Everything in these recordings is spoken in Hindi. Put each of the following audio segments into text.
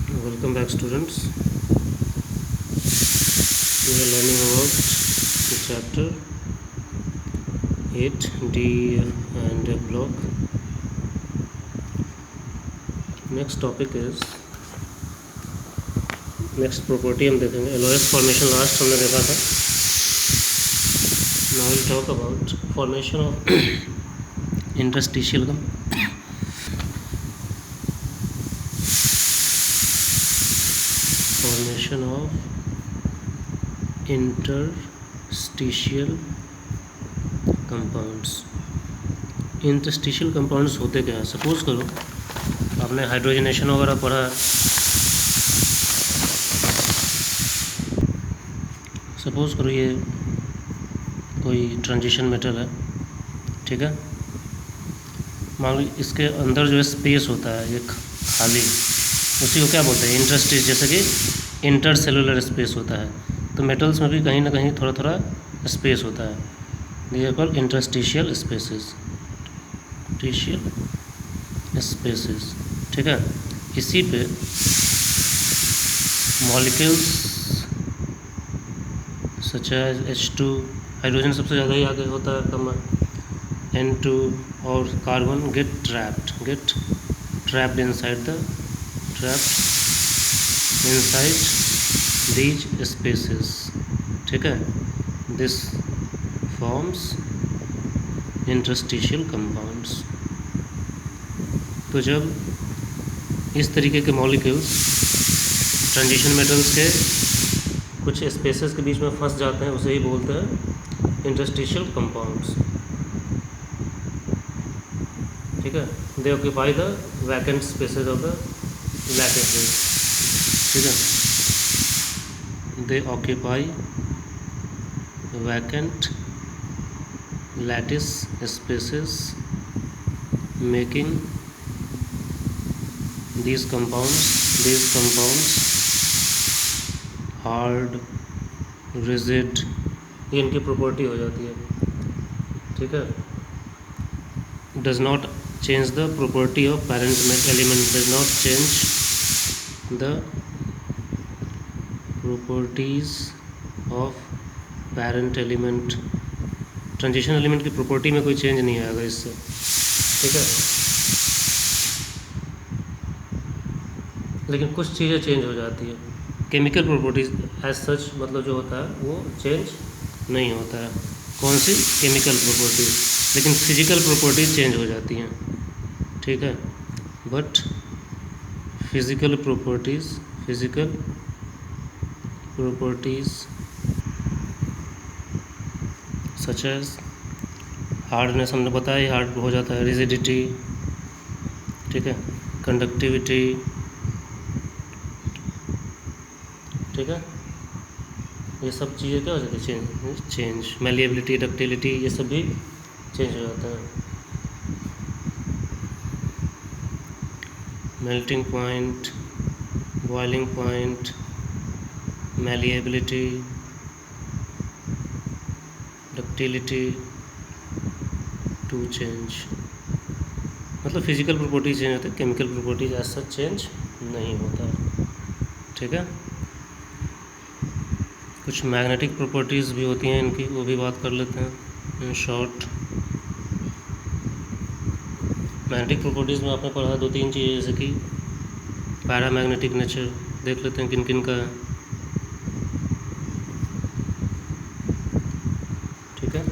Welcome back, students. We are learning about the chapter 8 D and F block. Next topic is next property हम देखेंगे LOS formation. लास्ट हमने देखा था. Now we'll talk about formation of interstitial formation of interstitial compounds. Interstitial compounds होते क्या है? सपोज करो आपने हाइड्रोजनेशन वगैरह पढ़ा है. सपोज करो ये कोई ट्रांजिशन मेटल है, ठीक है. मान लो इसके अंदर जो है स्पेस होता है एक खाली, उसी को क्या बोलते हैं? इंटरस्टिस. जैसे कि इंटर सेलुलर स्पेस होता है, तो मेटल्स में भी कहीं ना कहीं थोड़ा थोड़ा स्पेस होता है. ये called interstitial spaces. Interstitial spaces, ठीक है. इसी पे molecules such as H2, hydrogen सबसे ज़्यादा ही आगे होता है, कम N2 और carbon gate trapped inside these spaces, ठीक है. This forms interstitial compounds. तो जब इस तरीके के मॉलिक्यूल्स ट्रांजिशन मेटल्स के कुछ स्पेसेस के बीच में फंस जाते हैं, उसे ही बोलते हैं इंटरस्टिशियल कंपाउंड्स, ठीक है. दे occupy the vacant spaces of the lattice, ठीक है. दे occupy vacant lattice spaces, making these compounds hard, rigid. ये इनकी प्रॉपर्टी हो जाती है, ठीक है. does not change the property of parent element, does not change the properties of parent element. Transition element की प्रॉपर्टी में कोई चेंज नहीं आएगा इससे, ठीक है. लेकिन कुछ चीज़ें चेंज हो जाती है. केमिकल प्रॉपर्टीज एज सच मतलब जो होता है वो चेंज नहीं होता है. कौन सी? Chemical properties. लेकिन फिजिकल प्रॉपर्टीज चेंज हो जाती हैं, ठीक है. But physical properties such as hardness, हमने बताया ही हार्ड हो जाता है. रिजिडिटी, ठीक है. कंडक्टिविटी, ठीक है. ये सब चीज़ें क्या हो जाती है? चेंज. मैलिएबिलिटी, डक्टिलिटी, ये सब भी चेंज हो जाता है. Melting point, boiling point, malleability, ductility too change. मतलब फिजिकल प्रॉपर्टी चेंज होती है, chemical properties as such change नहीं होता है, ठीक है. कुछ मैग्नेटिक प्रॉपर्टीज़ भी होती हैं इनकी, वो भी बात कर लेते हैं इन शॉर्ट. मैग्नेटिक प्रॉपर्टीज़ में आपने पढ़ा 2-3 चीज़ें, जैसे कि पैरामैग्नेटिक नेचर. देख लेते हैं किन किन का है, ठीक है.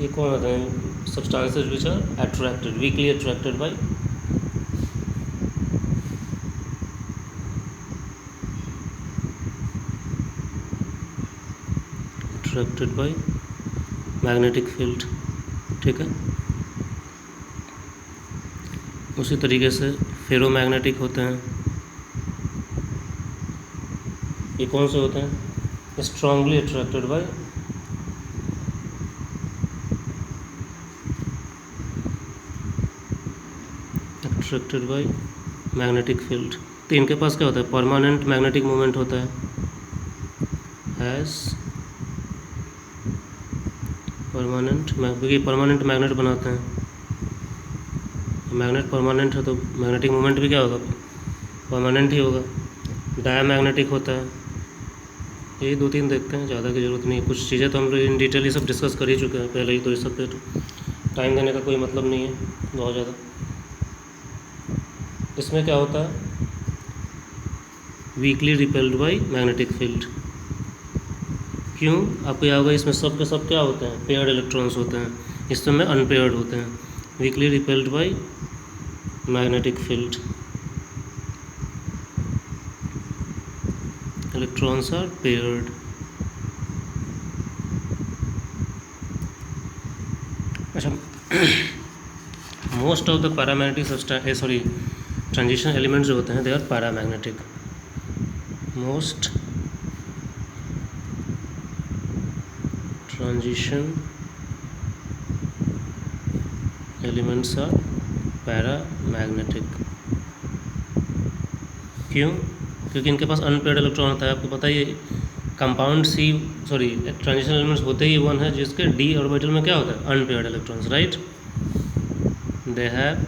ये कौन होता है? substances which are attracted, weakly attracted by magnetic field, ठीक है. उसी तरीके से फेरोमैग्नेटिक होते हैं. ये कौन से होते हैं? Strongly attracted by magnetic field. तो इनके पास क्या होता है? परमानेंट मैग्नेटिक मोमेंट होता है. क्योंकि परमानेंट मैग्नेट बनाते हैं. मैग्नेट परमानेंट है तो मैग्नेटिक मोमेंट भी क्या होगा? परमानेंट ही होगा। डायमैग्नेटिक होता है। यही 2-3 देखते हैं, ज़्यादा की ज़रूरत नहीं है। कुछ चीज़ें तो हम लोग इन डिटेल ये सब डिस्कस कर ही चुके हैं पहले ही, तो इस सब पे टाइम देने का कोई मतलब नहीं है बहुत ज़्यादा। इसमें क्या होता है, weekly repelled by magnetic field. क्यों, आपको याद होगा इसमें सब के सब क्या होते हैं, पेयर्ड इलेक्ट्रॉन्स होते हैं, इसमें अनपेयर्ड होते हैं। Weakly repelled by magnetic field, electrons are paired. अच्छा, most of the paramagnetic transition elements जो होते हैं they are paramagnetic. Most transition elements are paramagnetic. क्यों, क्योंकि इनके पास अनपेयर्ड इलेक्ट्रॉन होता है। आपको पता ही है कंपाउंड ट्रांजिशन एलिमेंट्स होते ही वन है जिसके डी ऑर्बिटल में क्या होता है, unpaired electrons, right. They have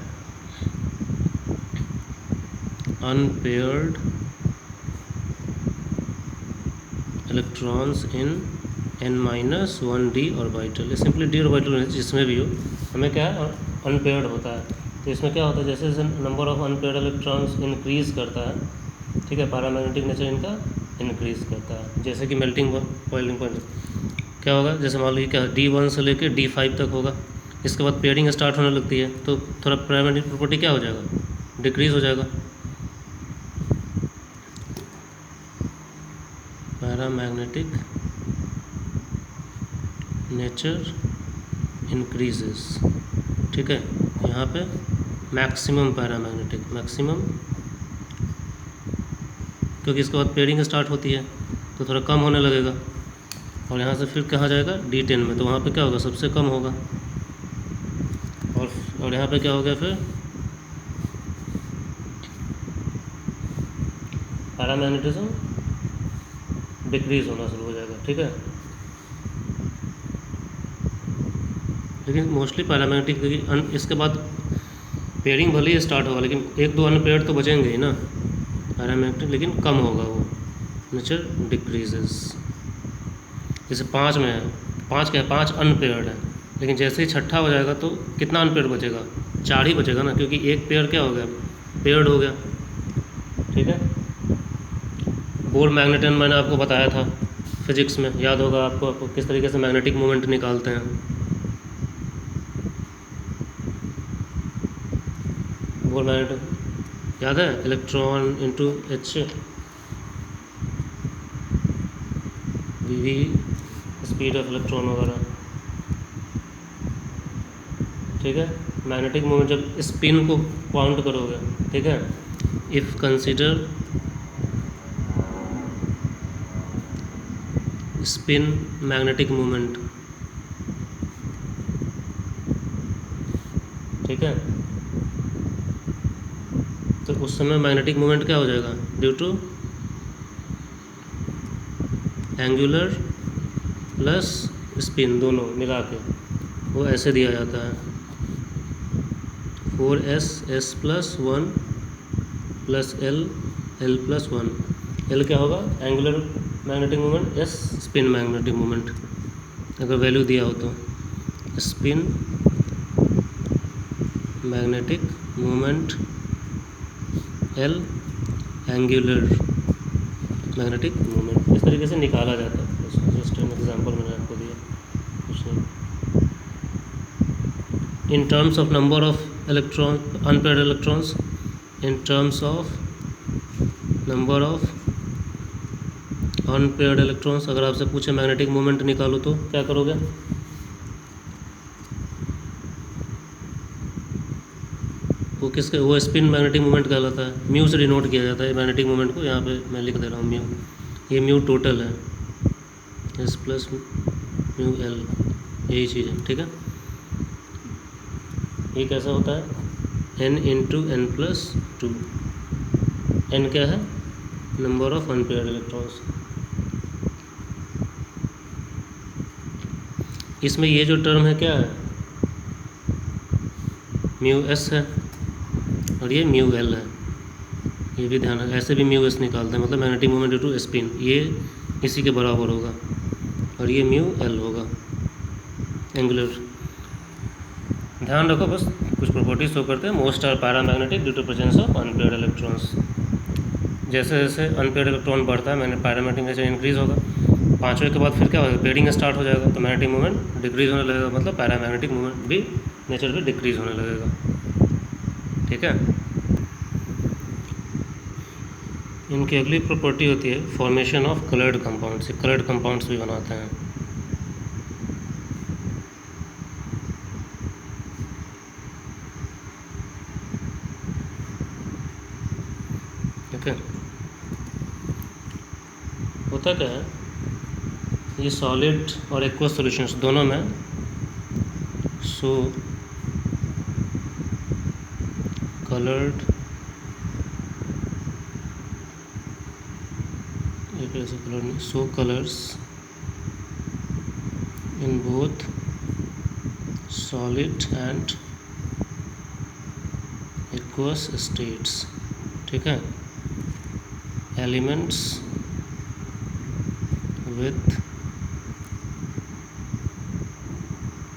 unpaired electrons in n-1 D orbital. ये सिंपली डी ऑर्बिटल जिसमें भी हो, हमें क्या है, अनपेयर्ड होता है। तो इसमें क्या होता है, जैसे जैसे number of unpaired electrons increase करता है, ठीक है, पैरामैग्नेटिक नेचर इनका इंक्रीज़ करता है। जैसे कि मेल्टिंग बॉइलिंग पॉइंट क्या होगा, जैसे मान लीजिए क्या D1 से लेकर D5 तक होगा, इसके बाद पेयरिंग स्टार्ट होने लगती है तो थोड़ा पैरामैग्नेटिक प्रॉपर्टी क्या हो जाएगा, डिक्रीज़ हो जाएगा। पैरामैग्नेटिक नेचर इंक्रीजेस, ठीक है। यहाँ पे मैक्सिमम पैरामैग्नेटिक, मैक्सिमम, क्योंकि इसके बाद पेयरिंग स्टार्ट होती है तो थोड़ा कम होने लगेगा, और यहाँ से फिर कहाँ जाएगा, D10 में, तो वहाँ पे क्या होगा, सबसे कम होगा। और यहाँ पे क्या हो गया, फिर पैरामैग्नेटिज्म डिक्रीज होना शुरू हो जाएगा, ठीक है। लेकिन मोस्टली पैरामैग्नेटिक, क्योंकि इसके बाद पेयरिंग भले ही स्टार्ट होगा लेकिन 1-2 अनपेयर्ड तो बचेंगे ही ना पैरामैग्नेटिक, लेकिन कम होगा वो, नेचर डिक्रीजेस। जैसे 5 में है, 5 अनपेयर्ड है, लेकिन जैसे ही छठा हो जाएगा तो कितना अनपेयर्ड बचेगा, 4 ही बचेगा ना, क्योंकि एक पेयर क्या हो गया, पेयर्ड हो गया, ठीक है। बोर मैग्नेटन मैंने आपको बताया था फिजिक्स में, याद होगा आपको किस तरीके से मैग्नेटिक मोमेंट निकालते हैं। बोर मैग्नेट याद है, electron into H, V speed of electron वगैरह, ठीक है। मैग्नेटिक मोमेंट जब स्पिन को काउंट करोगे, ठीक है, if consider spin magnetic moment, ठीक है, तो उस समय मैग्नेटिक मोमेंट क्या हो जाएगा, due to angular plus spin दोनों मिला के वो ऐसे दिया जाता है, 4s s + 1 + l + 1। l क्या होगा, angular magnetic moment, s spin magnetic moment, अगर वैल्यू दिया हो तो spin magnetic moment, l angular magnetic moment, इस तरीके से निकाला जाता है। जस्ट एन एग्जांपल मैंने आपको दिया, कुछ नहीं। In terms of number of electron unpaired electrons, in terms of number of unpaired electrons, अगर आपसे पूछे मैग्नेटिक मोमेंट निकालो तो क्या करोगे, वो स्पिन मैग्नेटिक मोमेंट कहलाता है, म्यू से डिनोट किया जाता है मैग्नेटिक मोमेंट को। यहाँ पे मैं लिख दे रहा हूँ म्यू, ये म्यू टोटल है, s + म्यू l, यही चीज़ है, ठीक है। ये कैसा होता है, n × n + 2, n क्या है, नंबर ऑफ अनपेयर्ड इलेक्ट्रॉन्स। इसमें ये जो टर्म है क्या है, म्यू s है, और ये म्यू l है, ये भी ध्यान रखना, ऐसे भी म्यू एस निकालते हैं, मतलब magnetic moment due to spin, ये इसी के बराबर होगा, और ये म्यू एल होगा एंगुलर। ध्यान रखो बस, कुछ प्रॉपर्टीज शो करते हैं। Most are paramagnetic due to presence of unpaired electrons. जैसे जैसे अनपेयर्ड इलेक्ट्रॉन बढ़ता है, मैंने पैरामैग्नेटिक नेचर इंक्रीज होगा, पाँचवें के बाद फिर क्या होगा, पेयरिंग स्टार्ट हो जाएगा, तो मैग्नेटिक मोमेंट डिक्रीज होने लगेगा, मतलब पैरामैग्नेटिक मोमेंट भी नेचर भी डिक्रीज होने लगेगा। ठीक है। इनकी अगली प्रॉपर्टी होती है formation of coloured compounds. Coloured compounds भी बनाते हैं। ठीक है। होता क्या है, ये सॉलिड और एक्वस सॉल्यूशंस दोनों में सो coloured, so colors in both solid and aqueous states। ठीक है। elements with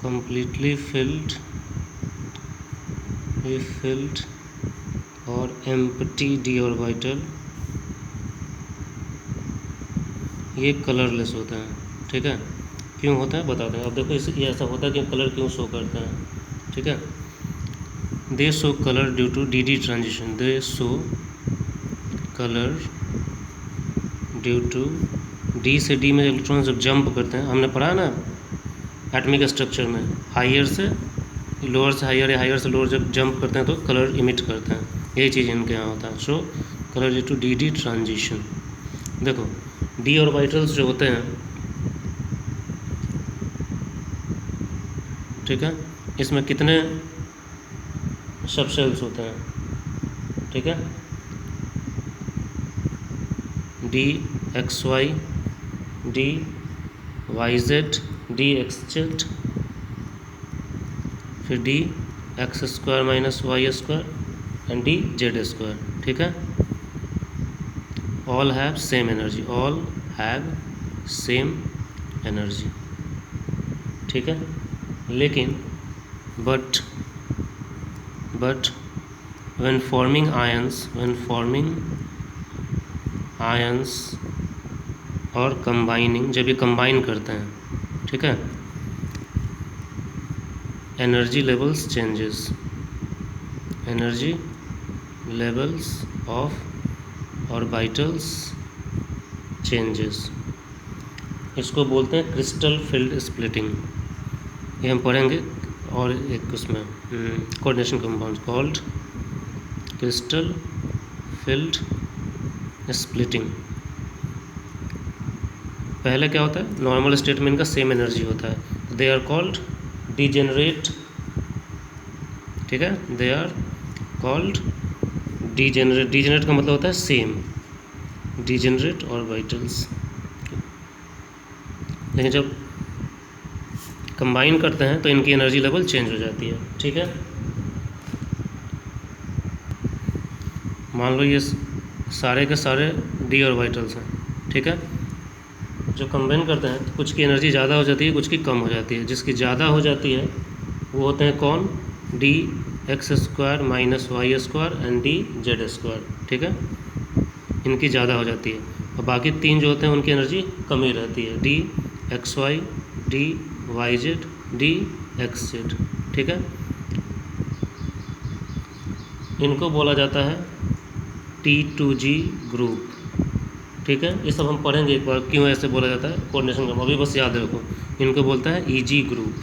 completely filled और empty d orbital, ये कलरलेस होते हैं। ठीक है। क्यों होता है बताते हैं। अब देखो ये ऐसा होता है कि कलर क्यों शो करते हैं। ठीक है। They show colour due to D D transition. They show colour due to D से डी में इलेक्ट्रॉन जब जंप करते हैं, हमने पढ़ा ना एटॉमिक स्ट्रक्चर में, हायर से लोअर से हायर या हायर से लोअर जब जंप करते हैं तो कलर इमिट करते हैं। यही चीज़ इनके यहाँ होता है। So colour due to D D transition. देखो डी ऑर्बिटल्स जो होते हैं, ठीक है, इसमें कितने सब शेल्स होते हैं। ठीक है। D X Y, D Y Z, D X Z, फिर D X square minus Y square and D Z square. ठीक है। all have same energy, all have same energy। ठीक है। लेकिन but when forming ions और combining, जब ये combine करते हैं, ठीक है, energy levels changes, energy levels of orbitals changes. इसको बोलते हैं क्रिस्टल फील्ड स्प्लिटिंग। ये हम पढ़ेंगे। और एक उसमें coordination compound called crystal field splitting. पहले क्या होता है, नॉर्मल स्टेट में इनका सेम एनर्जी होता है, दे आर कॉल्ड डीजेनरेट। ठीक है। They are called degenerate. Degenerate का मतलब होता है सेम, डीजेनरेट ऑर्बिटल्स। लेकिन जब कंबाइन करते हैं तो इनकी एनर्जी लेवल चेंज हो जाती है। ठीक है। मान लो ये सारे के सारे डी ऑर्बिटल्स हैं। ठीक है। जो कंबाइन करते हैं तो कुछ की एनर्जी ज़्यादा हो जाती है, कुछ की कम हो जाती है। जिसकी ज़्यादा हो जाती है वो होते हैं कौन, D X square minus Y square and D Z square. ठीक है। इनकी ज़्यादा हो जाती है, और बाकी तीन जो होते हैं उनकी एनर्जी कम ही रहती है, D X Y, D Y Z, D X Z. ठीक है। इनको बोला जाता है T2G ग्रुप। ठीक है। ये सब हम पढ़ेंगे एक बार, क्यों ऐसे बोला जाता है कोऑर्डिनेशन ग्रुप, अभी बस याद रखो। इनको बोलता है EG ग्रुप।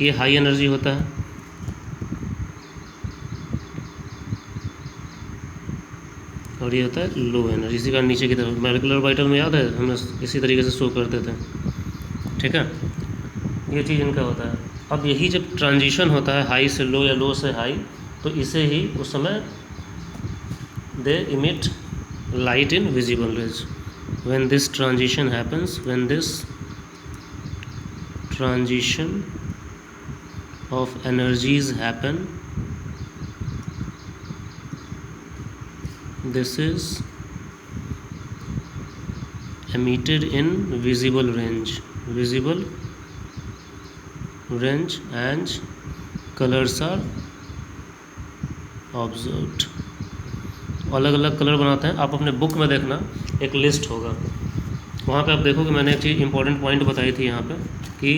ये हाई एनर्जी होता है, और ये होता है लो एनर्जी। इसी का नीचे की तरफ मॉलिक्यूलर ऑर्बिटल में याद है हम इसी तरीके से शो करते थे। ठीक है। ये चीज़ इनका होता है। अब यही जब ट्रांजिशन होता है हाई से लो या लो से हाई, तो इसे ही उस समय they emit light in visible rays. When this transition happens, when this transition of energies happen, this is emitted in visible range and colors are observed। अलग अलग कलर बनाते हैं। आप अपने बुक में देखना, एक लिस्ट होगा, वहाँ पे आप देखोगे मैंने एक चीज़ इंपॉर्टेंट पॉइंट बताई थी यहाँ पे कि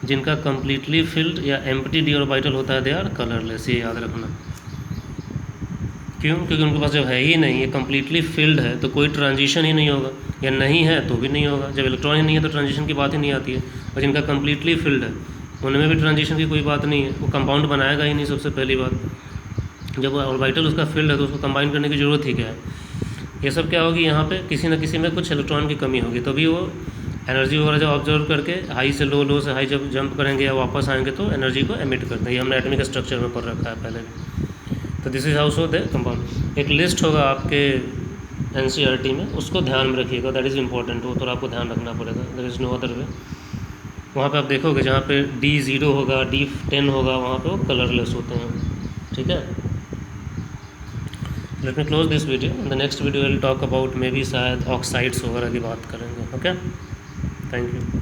जिनका कम्प्लीटली फिल्ड या एम्प्टी डी ऑर्बिटल होता है दे आर कलरलेस। ये याद रखना। क्यों? क्योंकि उनके पास जब है ही नहीं, ये कम्प्लीटली फिल्ड है, तो कोई ट्रांजिशन ही नहीं होगा, या नहीं है तो भी नहीं होगा। जब इलेक्ट्रॉन ही नहीं है तो ट्रांजिशन की बात ही नहीं आती है। और जिनका कम्प्लीटली फिल्ड है उनमें भी ट्रांजिशन की कोई बात नहीं है, वो कंपाउंड बनाएगा ही नहीं। सबसे पहली बात, जब ऑर्बिटल उसका फिल्ड है तो उसको कंबाइन करने की ज़रूरत ही क्या है। ये सब क्या होगी, यहाँ पे किसी न किसी में कुछ इलेक्ट्रॉन की कमी होगी, तभी वो एनर्जी वगैरह जब ऑब्जर्व करके हाई से लो, लो से हाई जब जंप करेंगे या वापस आएंगे तो एनर्जी को एमिट करते हैं। ये हमने एटॉमिक स्ट्रक्चर में पढ़ रखा है पहले भी। तो this is how so the compound. एक लिस्ट होगा आपके एनसीईआरटी में, उसको ध्यान में रखिएगा, दैट इज़ इंपॉर्टेंट। वो थोड़ा आपको ध्यान रखना पड़ेगा, there is no other way. वहाँ पे आप देखोगे जहाँ पे D0 होगा, D10 होगा, वहाँ पे वो कलरलेस होते हैं। ठीक है, let me close this video. The next video will talk about may be शायद ऑक्साइड्स वगैरह की बात करेंगे। Okay, thank you.